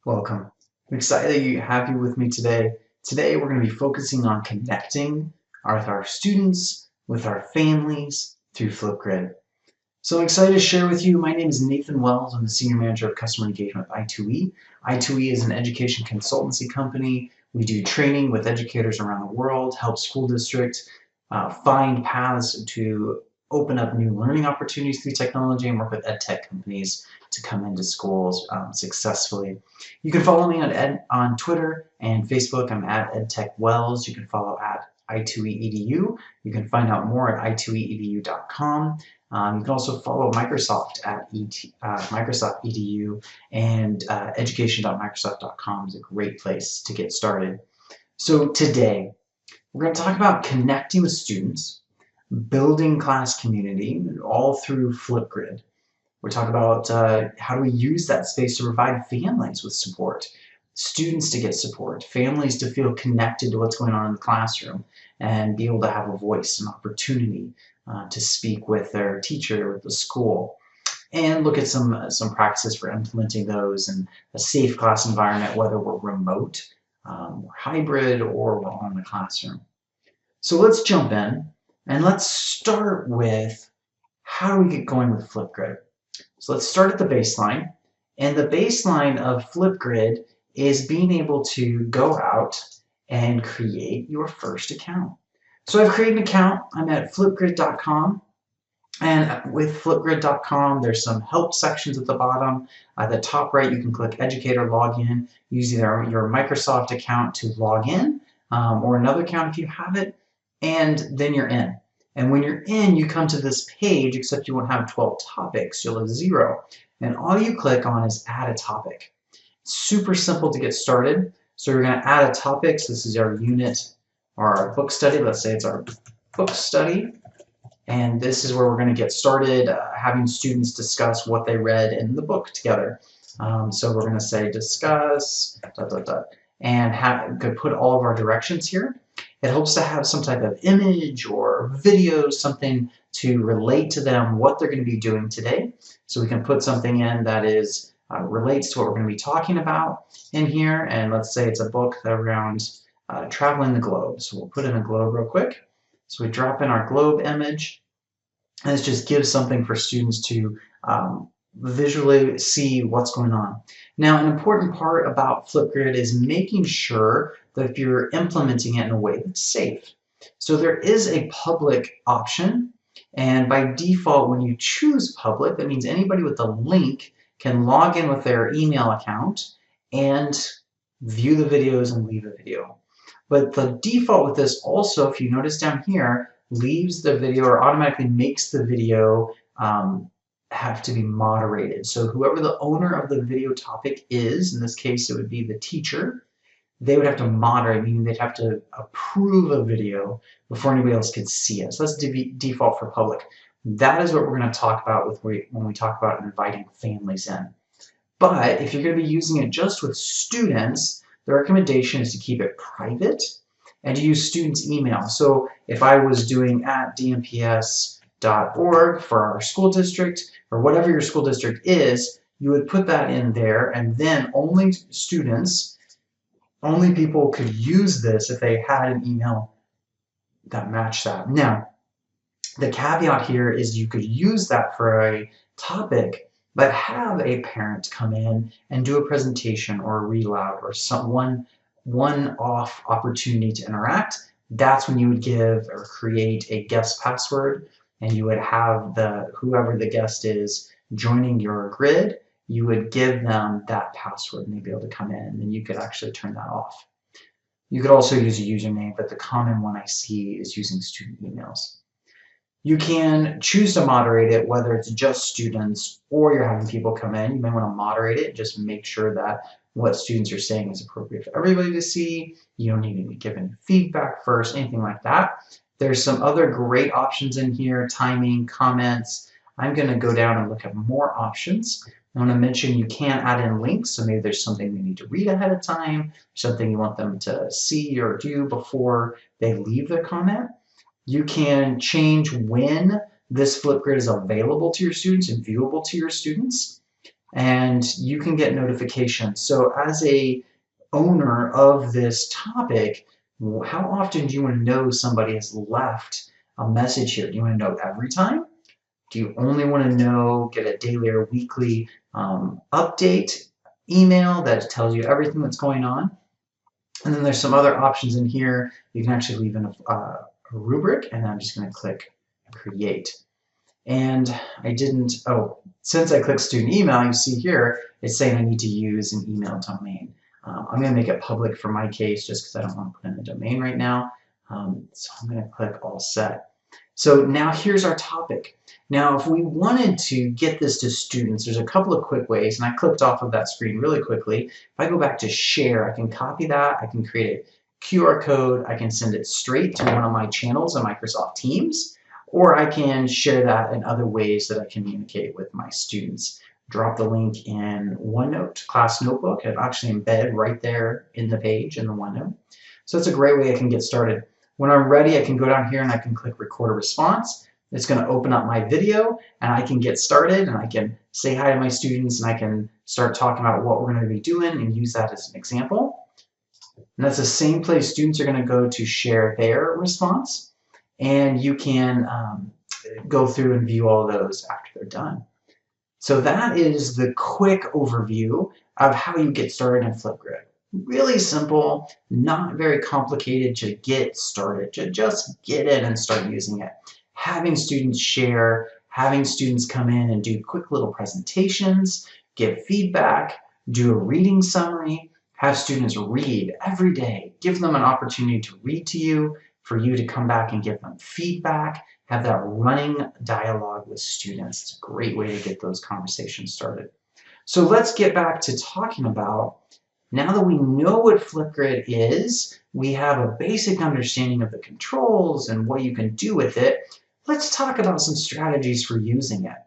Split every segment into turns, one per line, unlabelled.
Welcome. I'm excited to have you with me today. Today we're going to be focusing on connecting with our students, with our families through Flipgrid. So I'm excited to share with you. My name is Nathan Wells. I'm the Senior Manager of Customer Engagement at I2E. I2E is an education consultancy company. We do training with educators around the world, help school districts find paths to open up new learning opportunities through technology, and work with ed tech companies to come into schools successfully. You can follow me on Twitter and Facebook. I'm at EdTechWells. You can follow at I2EEDU. You can find out more at i2eedu.com. You can also follow Microsoft at Microsoft EDU, and education.microsoft.com is a great place to get started. So today, we're going to talk about connecting with students, building class community, all through Flipgrid. We're talking about how do we use that space to provide families with support, students to get support, families to feel connected to what's going on in the classroom, and be able to have a voice and opportunity to speak with their teacher, with the school, and look at some practices for implementing those in a safe class environment, whether we're remote, or hybrid, or we're all in the classroom. So let's jump in and let's start with how do we get going with Flipgrid. So let's start at the baseline. And the baseline of Flipgrid is being able to go out and create your first account. So I've created an account. I'm at flipgrid.com. And with flipgrid.com, there's some help sections at the bottom. At the top right, you can click Educator Login. Use either your Microsoft account to log in or another account if you have it, and then you're in. And when you're in, you come to this page, except you won't have 12 topics, you'll have 0. And all you click on is Add a Topic. Super simple to get started. So we're going to add a topic. So this is our unit or our book study. Let's say it's our book study. And this is where we're going to get started having students discuss what they read in the book together. So we're going to say discuss, and could put all of our directions here. It helps to have some type of image or video, something to relate to them what they're going to be doing today. So we can put something in that is relates to what we're going to be talking about in here. And let's say it's a book around traveling the globe. So we'll put in a globe real quick. So we drop in our globe image, and it just gives something for students to visually see what's going on. Now, an important part about Flipgrid is making sure that if you're implementing it in a way that's safe. So there is a public option, and by default, when you choose public, that means anybody with the link can log in with their email account and view the videos and leave a video. But the default with this also, if you notice down here, leaves the video or automatically makes the video have to be moderated. So whoever the owner of the video topic is, in this case it would be the teacher, they would have to moderate, meaning they'd have to approve a video before anybody else could see it. So that's default for public. That is what we're going to talk about when we talk about inviting families in. But if you're going to be using it just with students, the recommendation is to keep it private and to use students' email. So if I was doing at dmps.org for our school district, or whatever your school district is, you would put that in there, and then only people could use this if they had an email that matched that. Now, the caveat here is you could use that for a topic, but have a parent come in and do a presentation or a read aloud or one-off opportunity to interact. That's when you would give or create a guest password, and you would have whoever the guest is joining your grid, you would give them that password and they'd be able to come in, and then you could actually turn that off. You could also use a username, but the common one I see is using student emails. You can choose to moderate it, whether it's just students or you're having people come in. You may want to moderate it, just make sure that what students are saying is appropriate for everybody to see. You don't need to give any feedback first, anything like that. There's some other great options in here, timing, comments. I'm going to go down and look at more options. I want to mention you can add in links, so maybe there's something they need to read ahead of time, something you want them to see or do before they leave their comment. You can change when this Flipgrid is available to your students and viewable to your students. and you can get notifications. So as a owner of this topic, how often do you want to know somebody has left a message here? Do you want to know every time? Do you only want to know, get a daily or weekly update email that tells you everything that's going on? And then there's some other options in here. You can actually leave in a rubric, and I'm just going to click create. And I didn't, since I clicked student email, you see here, it's saying I need to use an email domain. I'm going to make it public for my case just because I don't want to put in the domain right now. So I'm going to click all set. So now here's our topic. Now, if we wanted to get this to students, there's a couple of quick ways, and I clicked off of that screen really quickly. If I go back to share, I can copy that, I can create a QR code, I can send it straight to one of my channels in Microsoft Teams, or I can share that in other ways that I communicate with my students. Drop the link in OneNote, class notebook. It actually embed right there in the page in the OneNote. So that's a great way I can get started. When I'm ready, I can go down here and I can click record a response. It's going to open up my video and I can get started and I can say hi to my students and I can start talking about what we're going to be doing and use that as an example. And that's the same place students are going to go to share their response. And you can go through and view all those after they're done. So that is the quick overview of how you get started in Flipgrid. Really simple, not very complicated to get started, to just get in and start using it. Having students share, having students come in and do quick little presentations, give feedback, do a reading summary, have students read every day, give them an opportunity to read to you, for you to come back and give them feedback, have that running dialogue with students. It's a great way to get those conversations started. So let's get back to talking about, now that we know what Flipgrid is, we have a basic understanding of the controls and what you can do with it. Let's talk about some strategies for using it.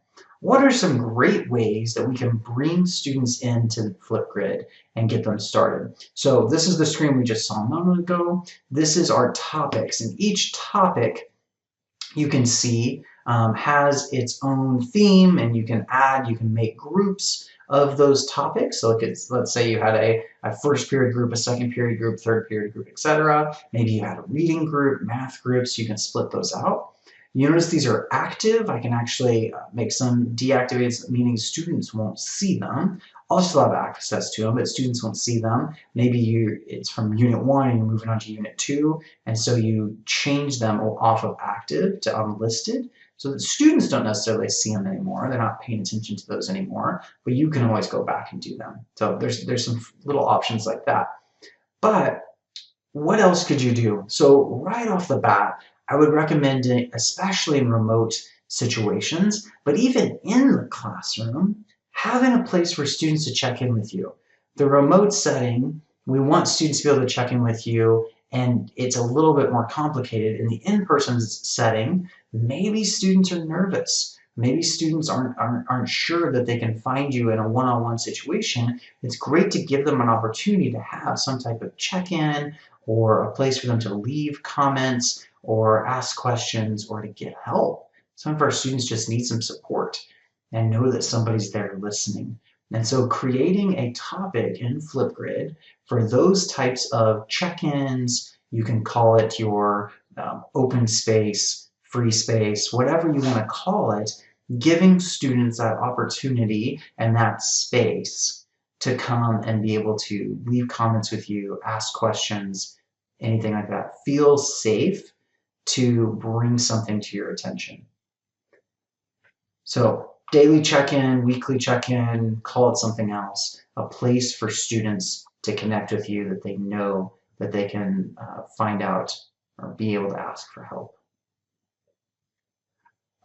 What are some great ways that we can bring students into Flipgrid and get them started? So this is the screen we just saw a moment ago. This is our topics, and each topic you can see has its own theme, and you can make groups of those topics. So let's say you had a first period group, a second period group, third period group, etc. Maybe you had a reading group, math groups. You can split those out. You notice these are active. I can actually make some deactivated, meaning students won't see them. I'll still have access to them, but students won't see them. Maybe it's from Unit 1 and you're moving on to Unit 2, and so you change them off of active to unlisted, so that students don't necessarily see them anymore. They're not paying attention to those anymore, but you can always go back and do them. So there's some little options like that. But what else could you do? So right off the bat, I would recommend it, especially in remote situations, but even in the classroom, having a place for students to check in with you. The remote setting, we want students to be able to check in with you, and it's a little bit more complicated. In the in-person setting, maybe students are nervous. Maybe students aren't sure that they can find you in a one-on-one situation. It's great to give them an opportunity to have some type of check-in or a place for them to leave comments or ask questions or to get help. Some of our students just need some support and know that somebody's there listening. And so creating a topic in Flipgrid for those types of check-ins, you can call it your open space, free space, whatever you want to call it, giving students that opportunity and that space to come and be able to leave comments with you, ask questions, anything like that. Feel safe to bring something to your attention. So daily check-in, weekly check-in, call it something else, a place for students to connect with you that they know that they can find out or be able to ask for help.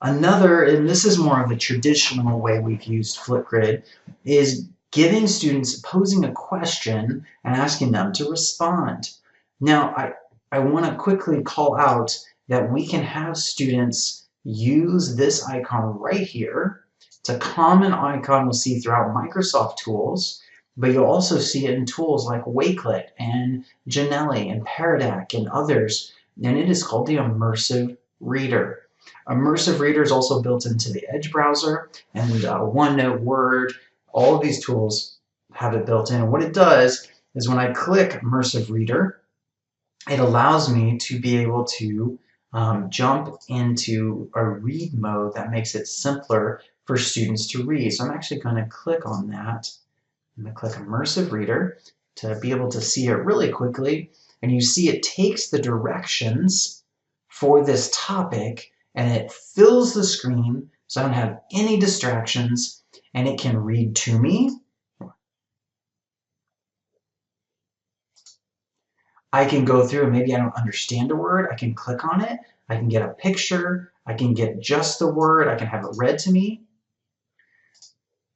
Another, and this is more of a traditional way we've used Flipgrid, is giving students, posing a question and asking them to respond. Now, I want to quickly call out that we can have students use this icon right here. It's a common icon we'll see throughout Microsoft tools, but you'll also see it in tools like Wakelet and Janelli and Paradoc and others, and it is called the Immersive Reader. Immersive Reader is also built into the Edge browser, and OneNote, Word, All of these tools have it built in. And what it does is when I click Immersive Reader, it allows me to be able to jump into a read mode that makes it simpler for students to read. So I'm actually going to click on that. I'm going to click Immersive Reader to be able to see it really quickly. And you see it takes the directions for this topic and it fills the screen so I don't have any distractions, and it can read to me. I can go through and maybe I don't understand a word. I can click on it. I can get a picture. I can get just the word. I can have it read to me.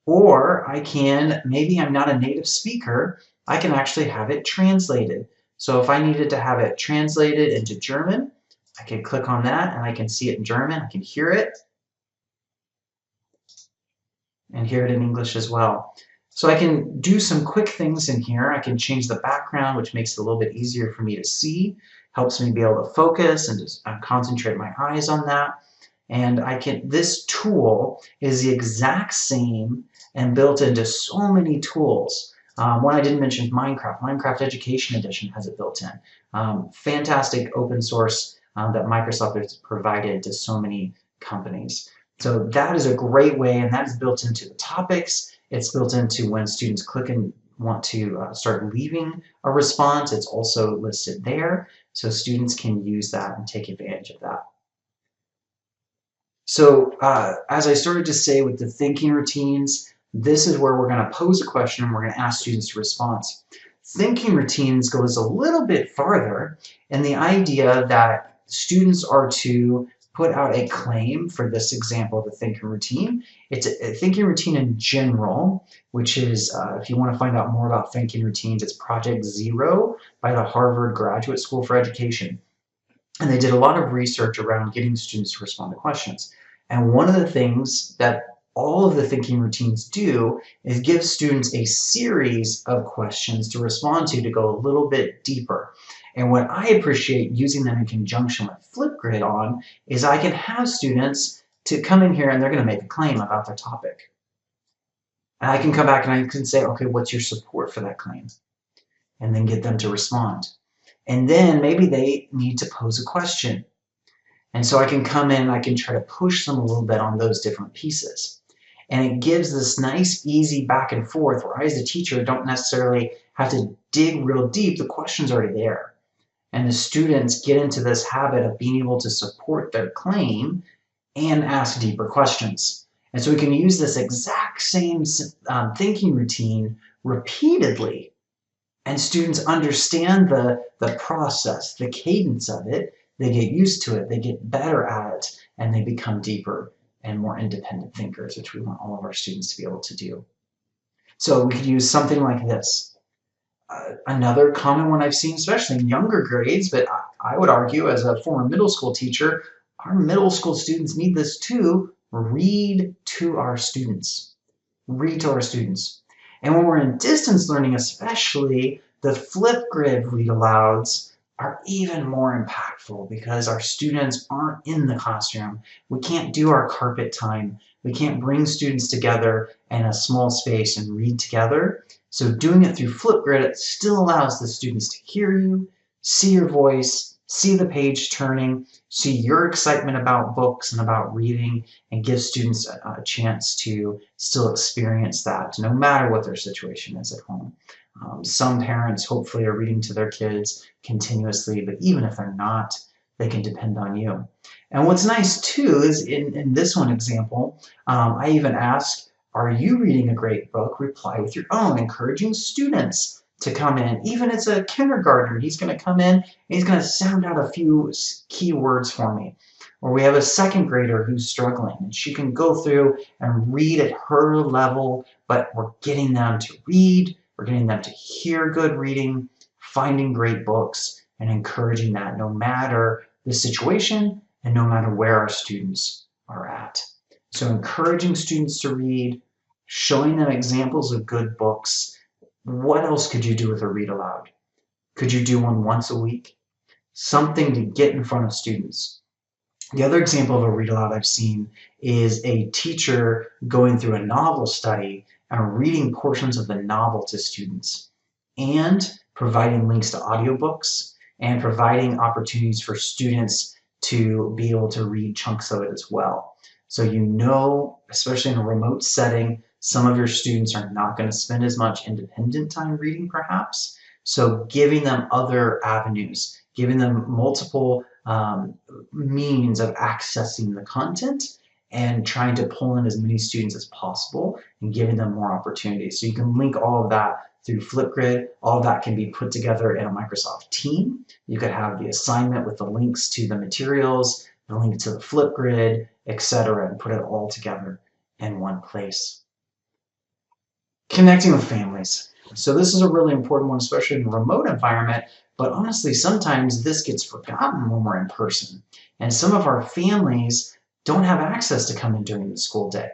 Or I can, maybe I'm not a native speaker, I can actually have it translated. So if I needed to have it translated into German, I can click on that and I can see it in German. I can hear it and hear it in English as well. So I can do some quick things in here. I can change the background, which makes it a little bit easier for me to see, helps me be able to focus and just concentrate my eyes on that. And this tool is the exact same and built into so many tools. One I didn't mention is Minecraft. Minecraft Education Edition has it built in. Fantastic open source that Microsoft has provided to so many companies. So that is a great way, and that is built into the topics. It's built into when students click and want to start leaving a response. It's also listed there, so students can use that and take advantage of that. So as I started to say with the thinking routines, this is where we're going to pose a question and we're going to ask students to respond. Thinking routines goes a little bit farther in the idea that students are to put out a claim for this example of a thinking routine. It's a thinking routine in general, which is, if you want to find out more about thinking routines, it's Project Zero by the Harvard Graduate School for Education. And they did a lot of research around getting students to respond to questions. And one of the things that all of the thinking routines do is give students a series of questions to respond to go a little bit deeper. And what I appreciate using them in conjunction with Flipgrid on is I can have students to come in here and they're going to make a claim about their topic. And I can come back and I can say, okay, what's your support for that claim? And then get them to respond. And then maybe they need to pose a question. And so I can come in and I can try to push them a little bit on those different pieces. And it gives this nice, easy back and forth where I, as a teacher, don't necessarily have to dig real deep. The question's already there. And the students get into this habit of being able to support their claim and ask deeper questions. And so we can use this exact same thinking routine repeatedly. And students understand the process, the cadence of it. They get used to it, they get better at it, and they become deeper and more independent thinkers, which we want all of our students to be able to do. So we could use something like this. Another common one I've seen, especially in younger grades, but I would argue as a former middle school teacher, our middle school students need this too. Read to our students. Read to our students. And when we're in distance learning especially, the Flipgrid ReadAlouds are even more impactful because our students aren't in the classroom. We can't do our carpet time. We can't bring students together in a small space and read together. So doing it through Flipgrid, it still allows the students to hear you, see your voice, see the page turning, see your excitement about books and about reading, and give students a chance to still experience that no matter what their situation is at home. Some parents hopefully are reading to their kids continuously, but even if they're not, they can depend on you. And what's nice too is in this one example, I even ask, are you reading a great book? Reply with your own, encouraging students to come in. Even as a kindergartner, he's going to come in and he's going to sound out a few key words for me. Or we have a second grader who's struggling and she can go through and read at her level, but we're getting them to read, we're getting them to hear good reading, finding great books, and encouraging that no matter the situation and no matter where our students are at. So encouraging students to read, showing them examples of good books. What else could you do with a read aloud? Could you do one once a week? Something to get in front of students. The other example of a read aloud I've seen is a teacher going through a novel study and reading portions of the novel to students, and providing links to audiobooks, and providing opportunities for students to be able to read chunks of it as well. So you know, especially in a remote setting, some of your students are not going to spend as much independent time reading perhaps. So giving them other avenues, giving them multiple means of accessing the content and trying to pull in as many students as possible and giving them more opportunities. So you can link all of that through Flipgrid. All of that can be put together in a Microsoft team. You could have the assignment with the links to the materials, the link to the Flipgrid, etc., and put it all together in one place. Connecting with families. So this is a really important one, especially in a remote environment, but honestly, sometimes this gets forgotten when we're in person. And some of our families don't have access to come in during the school day.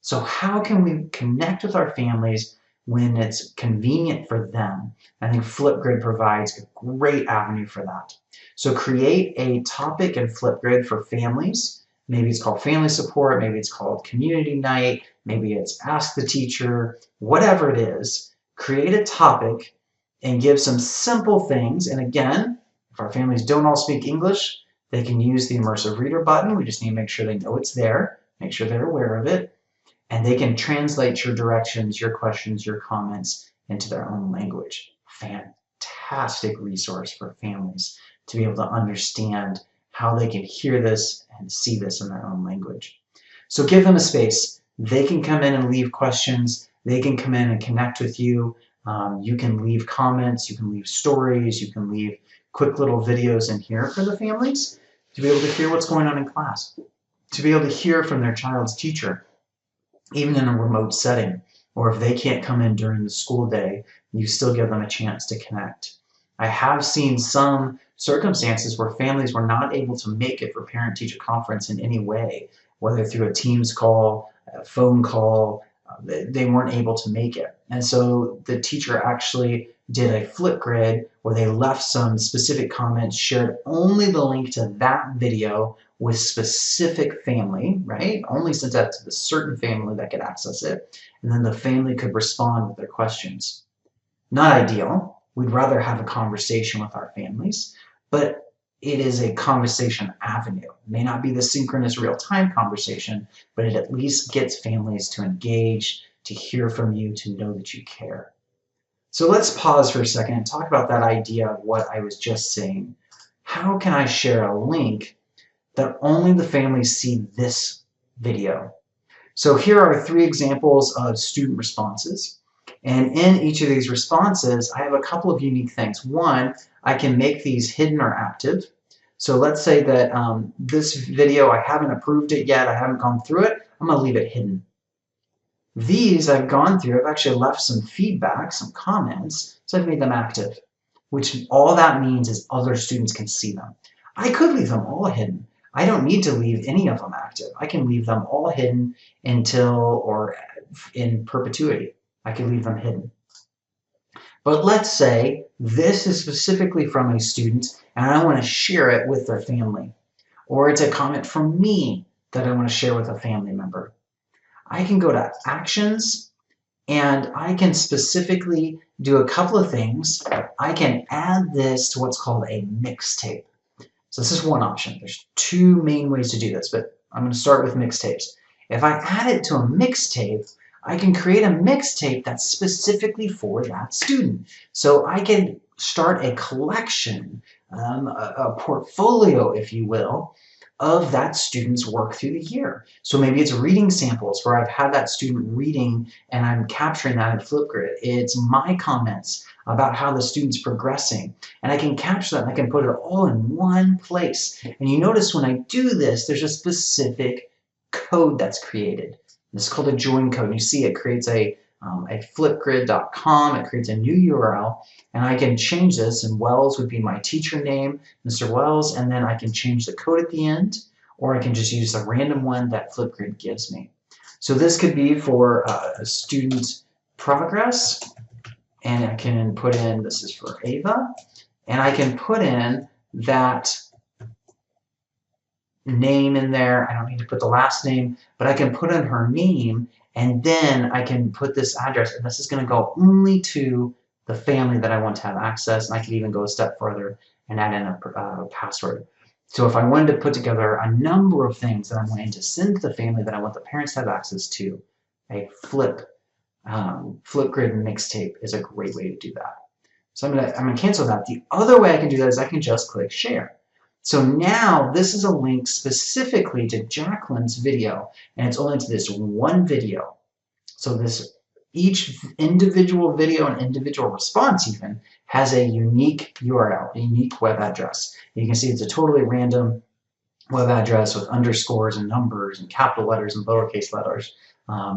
So how can we connect with our families when it's convenient for them? I think Flipgrid provides a great avenue for that. So create a topic in Flipgrid for families. Maybe it's called family support, maybe it's called community night, maybe it's ask the teacher, whatever it is. Create a topic and give some simple things. And again, if our families don't all speak English, they can use the Immersive Reader button. We just need to make sure they know it's there, make sure they're aware of it, and they can translate your directions, your questions, your comments into their own language. Fantastic resource for families to be able to understand how they can hear this and see this in their own language. So give them a space. They can come in and leave questions. They can come in and connect with you. You can leave comments, you can leave stories, you can leave quick little videos in here for the families to be able to hear what's going on in class, to be able to hear from their child's teacher, even in a remote setting, or if they can't come in during the school day, you still give them a chance to connect. I have seen some circumstances where families were not able to make it for parent-teacher conference in any way, whether through a Teams call, a phone call, they weren't able to make it. And so the teacher actually did a Flipgrid where they left some specific comments, shared only the link to that video with specific family, right? Only sent that to the certain family that could access it. And then the family could respond with their questions. Not ideal. We'd rather have a conversation with our families, but it is a conversation avenue. It may not be the synchronous real-time conversation, but it at least gets families to engage, to hear from you, to know that you care. So let's pause for a second and talk about that idea of what I was just saying. How can I share a link that only the families see this video? So here are 3 examples of student responses. And in each of these responses, I have a couple of unique things. One, I can make these hidden or active. So let's say that this video, I haven't approved it yet, I haven't gone through it, I'm going to leave it hidden. These I've gone through, I've actually left some feedback, some comments, so I've made them active, which all that means is other students can see them. I could leave them all hidden. I don't need to leave any of them active. I can leave them all hidden until, or in perpetuity. I can leave them hidden. But let's say this is specifically from a student and I want to share it with their family. Or it's a comment from me that I want to share with a family member. I can go to Actions and I can specifically do a couple of things. I can add this to what's called a mixtape. So this is one option. There's 2 main ways to do this, but I'm going to start with mixtapes. If I add it to a mixtape, I can create a mixtape that's specifically for that student. So I can start a collection, a portfolio, if you will, of that student's work through the year. So maybe it's reading samples where I've had that student reading and I'm capturing that in Flipgrid. It's my comments about how the student's progressing. And I can capture that and I can put it all in one place. And you notice when I do this, there's a specific code that's created. This is called a join code. You see it creates a flipgrid.com. It creates a new URL. And I can change this, and Wells would be my teacher name, Mr. Wells, and then I can change the code at the end, or I can just use the random one that Flipgrid gives me. So this could be for a student progress, and I can put in, this is for Ava, and I can put in that name in there. I don't need to put the last name, but I can put in her name And then I can put this address, and this is going to go only to the family that I want to have access. And I can even go a step further and add in a password. So if I wanted to put together a number of things that I'm wanting to send to the family that I want the parents to have access to, a Flipgrid mixtape is a great way to do that. So I'm gonna cancel that. The other way I can do that is I can just click share. So now this is a link specifically to Jacqueline's video, and it's only to this one video. So each individual video and individual response even has a unique URL, a unique web address. And you can see it's a totally random web address with underscores and numbers and capital letters and lowercase letters.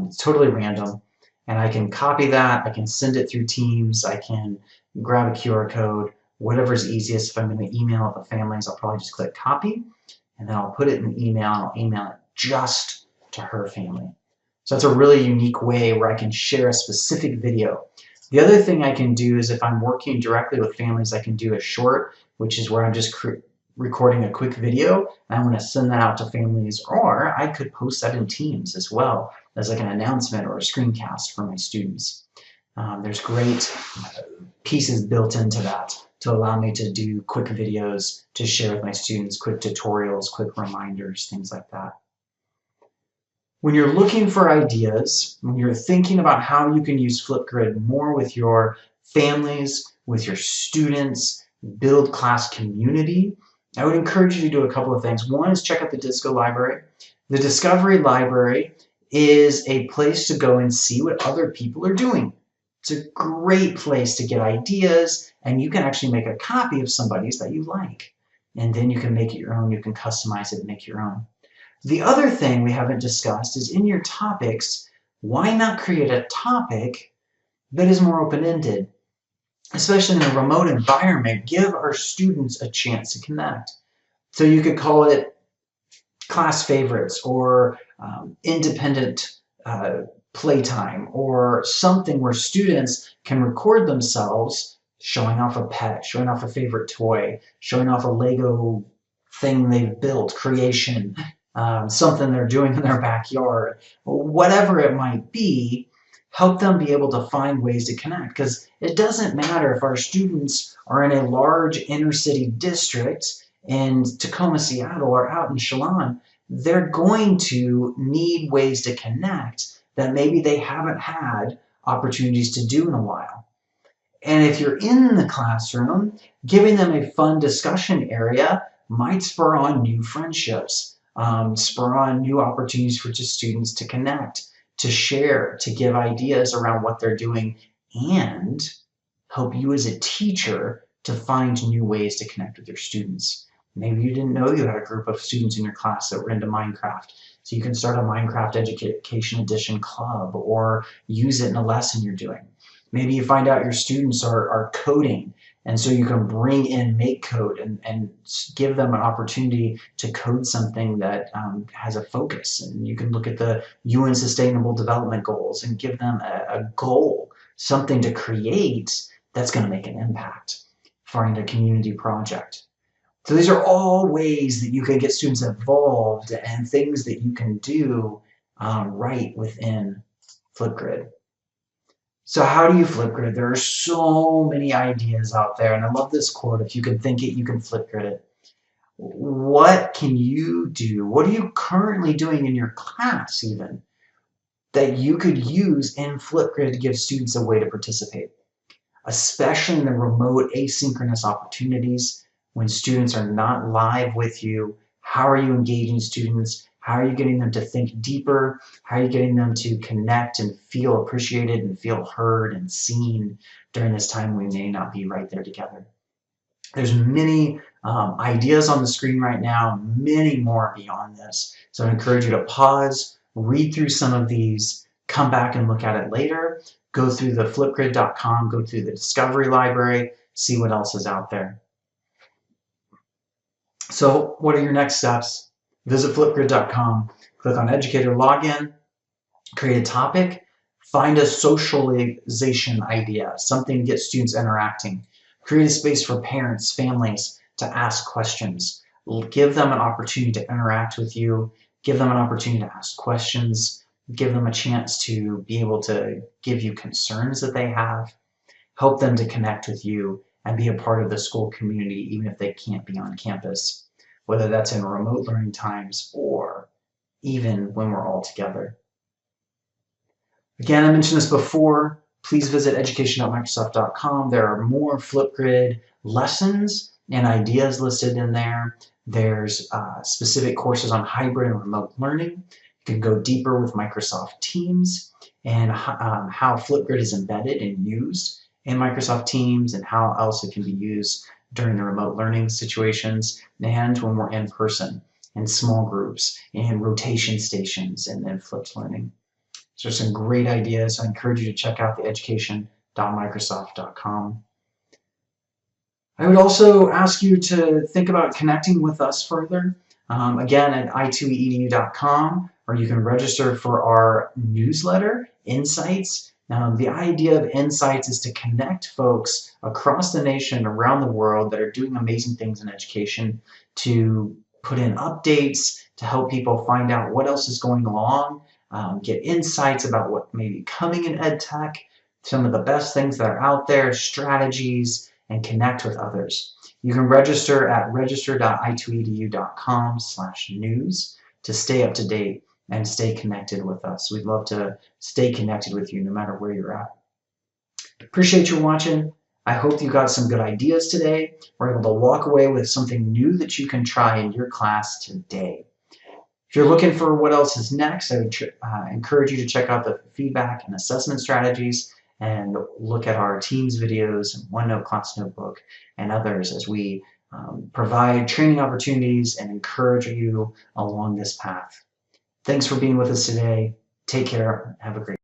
It's totally random. And I can copy that, I can send it through Teams, I can grab a QR code, whatever's easiest. If I'm going to email the families, I'll probably just click copy, and then I'll put it in the email, and I'll email it just to her family. So that's a really unique way where I can share a specific video. The other thing I can do is if I'm working directly with families, I can do a short, which is where I'm just recording a quick video, and I want to send that out to families, or I could post that in Teams as well as like an announcement or a screencast for my students. There's great pieces built into that to allow me to do quick videos to share with my students, quick tutorials, quick reminders, things like that. When you're looking for ideas, when you're thinking about how you can use Flipgrid more with your families, with your students, build class community, I would encourage you to do a couple of things. One is check out the Disco Library. The Discovery Library is a place to go and see what other people are doing. It's a great place to get ideas, and you can actually make a copy of somebody's that you like. And then you can make it your own, you can customize it and make your own. The other thing we haven't discussed is in your topics, why not create a topic that is more open-ended? Especially in a remote environment, give our students a chance to connect. So you could call it class favorites or independent playtime, or something where students can record themselves showing off a pet, showing off a favorite toy, showing off a Lego thing they've built, creation, something they're doing in their backyard, whatever it might be. Help them be able to find ways to connect, because it doesn't matter if our students are in a large inner city district in Tacoma, Seattle, or out in Chelan. They're going to need ways to connect that maybe they haven't had opportunities to do in a while. And if you're in the classroom, giving them a fun discussion area might spur on new friendships, spur on new opportunities for students to connect, to share, to give ideas around what they're doing, and help you as a teacher to find new ways to connect with your students. Maybe you didn't know you had a group of students in your class that were into Minecraft. So you can start a Minecraft Education Edition club or use it in a lesson you're doing. Maybe you find out your students are coding, and so you can bring in MakeCode and give them an opportunity to code something that has a focus. And you can look at the UN Sustainable Development Goals and give them a goal, something to create that's going to make an impact, find a community project. So these are all ways that you can get students involved and things that you can do right within Flipgrid. So how do you Flipgrid? There are so many ideas out there, and I love this quote, if you can think it, you can Flipgrid it. What can you do? What are you currently doing in your class even that you could use in Flipgrid to give students a way to participate? Especially in the remote asynchronous opportunities when students are not live with you. How are you engaging students? How are you getting them to think deeper? How are you getting them to connect and feel appreciated and feel heard and seen during this time we may not be right there together? There's many ideas on the screen right now, many more beyond this. So I encourage you to pause, read through some of these, come back and look at it later, go through the flipgrid.com, go through the Discovery Library, see what else is out there. So what are your next steps? Visit flipgrid.com, click on Educator Login, create a topic, find a socialization idea, something to get students interacting. Create a space for parents, families to ask questions. Give them an opportunity to interact with you. Give them an opportunity to ask questions. give them a chance to be able to give you concerns that they have, help them to connect with you and be a part of the school community even if they can't be on campus, whether that's in remote learning times or even when we're all together. Again, I mentioned this before, please visit education.microsoft.com. There are more Flipgrid lessons and ideas listed in there. There's specific courses on hybrid and remote learning. You can go deeper with Microsoft Teams and how Flipgrid is embedded and used in Microsoft Teams and how else it can be used during the remote learning situations and when we're in person in small groups and rotation stations and flipped learning. So there's some great ideas. I encourage you to check out the education.microsoft.com. I would also ask you to think about connecting with us further. Again, at i2edu.com, or you can register for our newsletter, Insights. The idea of Insights is to connect folks across the nation, around the world that are doing amazing things in education, to put in updates, to help people find out what else is going along, get insights about what may be coming in ed tech, some of the best things that are out there, strategies, and connect with others. You can register at register.i2edu.com/news to stay up to date and stay connected with us. We'd love to stay connected with you no matter where you're at. Appreciate you watching. I hope you got some good ideas today. We're able to walk away with something new that you can try in your class today. If you're looking for what else is next, I would encourage you to check out the feedback and assessment strategies and look at our Teams videos and OneNote Class Notebook and others as we provide training opportunities and encourage you along this path. Thanks for being with us today. Take care. Have a great day.